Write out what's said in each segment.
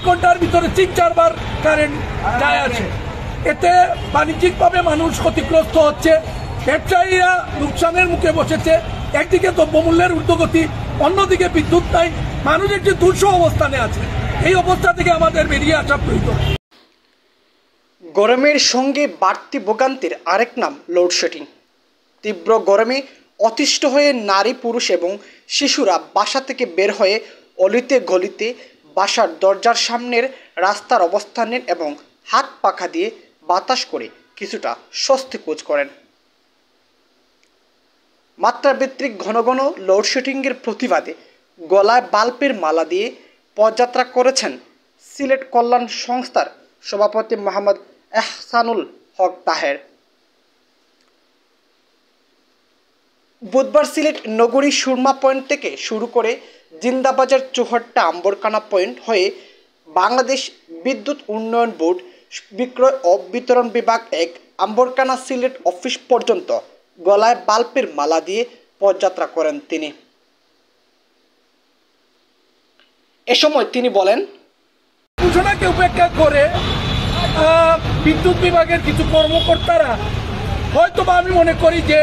ঘন্টার ভিতরে 3-4 বার কারেন্ট যায় আছে। এতে বাণিজ্যিকভাবে মানুষ ক্ষতিগ্রস্ত হচ্ছে, ব্যবসায়ীরা লোকসানের মুখে বসেছে। একদিকে দ্রব্যমূল্যের ঊর্ধ্বগতি, অন্যদিকে বিদ্যুৎ নাই, মানুষ একটি দুঃসহ অবস্থানে আছে। এই অবস্থা থেকে আমাদের বেরিয়ে আসা প্রয়োজন। গরমের সঙ্গে বাড়তি ভোগান্তির আরেক নাম লোডশেডিং। তীব্র গরমে অতিষ্ঠ হয়ে নারী, পুরুষ এবং শিশুরা বাসা থেকে বের হয়ে অলিতে গলিতে বাসার দরজার সামনের রাস্তার অবস্থান নেন এবং হাত পাখা দিয়ে বাতাস করে কিছুটা স্বস্তি খোঁজ করেন। মাত্রাভিত্তিক ঘন ঘন লোডশেডিংয়ের প্রতিবাদে গলায় বাল্বের মালা দিয়ে পদযাত্রা করেছেন সিলেট কল্যাণ সংস্থার সভাপতি মোহাম্মদ এহসানুল হক তাহের। বুধবার সিলেট নগরী সুরমা পয়েন্ট থেকে শুরু করে জিন্দাবাজার চৌহাট্টা আম্বরকানা পয়েন্ট হয়ে বাংলাদেশ বিদ্যুৎ উন্নয়ন বোর্ড বিক্রয় ও বিতরণ বিভাগ 1 আম্বরকানা সিলেট অফিস পর্যন্ত গলায় বাল্বের মালা দিয়ে পদযাত্রা করেন তিনি। এ সময় তিনি বলেন, ঘোষণাকে উপেক্ষা করে বিদ্যুৎ বিভাগের কিছু কর্মকর্তারা হয়তো বা আমি মনে করি যে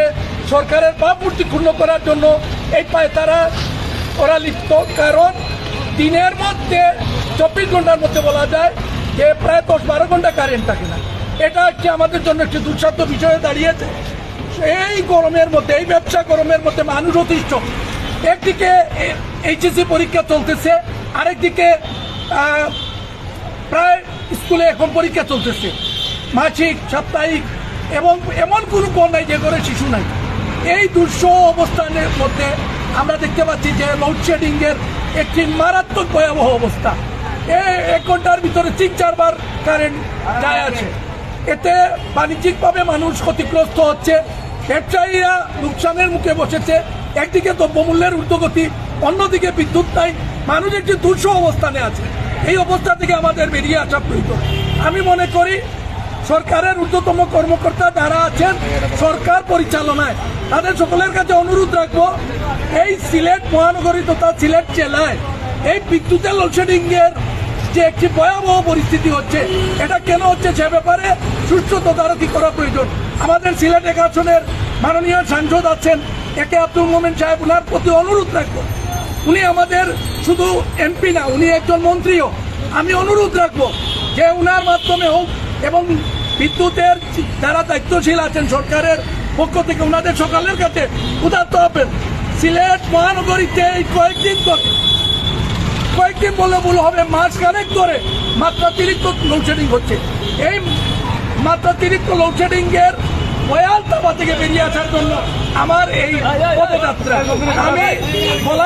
সরকারের ভাবমূর্তি ক্ষুণ্ণ করার জন্য এই পায়তারা ওরা লিপ্ত। কারণ দিনের মধ্যে 24 ঘন্টার মধ্যে বলা যায় যে প্রায় 10-12 ঘন্টা কারেন্ট থাকে না। এটা হচ্ছে আমাদের জন্য একটি দুঃসাধ্য বিষয়ে দাঁড়িয়েছে। এই গরমের মধ্যে, এই ব্যবসা গরমের মধ্যে মানুষ অতিষ্ঠ। একদিকে এইচএসসি পরীক্ষা চলতেছে, আরেকদিকে প্রায় স্কুলে এখন পরীক্ষা চলতেছে, মাসিক, সাপ্তাহিক, এবং এমন কোনো ঘর নাই যে ঘরে শিশু নাই। এই দুঃসহ অবস্থানের মধ্যে আমরা দেখতে পাচ্ছি যে লোডশেডিংয়ের একটি মারাত্মক ভয়াবহ অবস্থা। 1 ঘন্টার ভিতরে 3-4 বার কারেন্ট যায় আছে। এতে বাণিজ্যিকভাবে মানুষ ক্ষতিগ্রস্ত হচ্ছে, ব্যবসায়ীরা লোকসানের মুখে বসেছে। একদিকে দ্রব্যমূল্যের ঊর্ধ্বগতি, অন্যদিকে বিদ্যুৎ নাই, মানুষ একটি দুঃসহ অবস্থানে আছে। এই অবস্থা থেকে আমাদের বেরিয়ে আসা প্রয়োজন। আমি মনে করি সরকারের ঊর্ধ্বতম কর্মকর্তা যারা আছেন সরকার পরিচালনায়, তাদের সকলের কাছে অনুরোধ রাখবো, এই সিলেট মহানগরী তথা সিলেট জেলায় এই বিদ্যুতের লোডশেডিংয়ের যে একটি ভয়াবহ পরিস্থিতি হচ্ছে, এটা কেন হচ্ছে সে ব্যাপারে সুষ্ঠু তদারকি করা প্রয়োজন। আমাদের সিলেট 1 আসনের মাননীয় সাংসদ আছেন একে আব্দুল মোমেন সাহেব, উনার প্রতি অনুরোধ রাখবো। উনি আমাদের শুধু এমপি না, উনি একজন মন্ত্রীও। আমি অনুরোধ রাখবো যে উনার মাধ্যমে হোক এবং বিদ্যুতের যারা দায়িত্বশীল আছেন সরকারের পক্ষ থেকে ওনাদের সকালের কাছে উদাত্ত হবেন। সিলেট মহানগরীতে এই কয়েকদিন বলে ভুল হবে, মাসখানেক ধরে মাত্রাতিরিক্ত লোডশেডিং হচ্ছে। এই মাত্রাতিরিক্ত লোডশেডিং এর ভয়াল তাবা থেকে বেরিয়ে আসার জন্য আমার এই পদযাত্রা। আমি বলা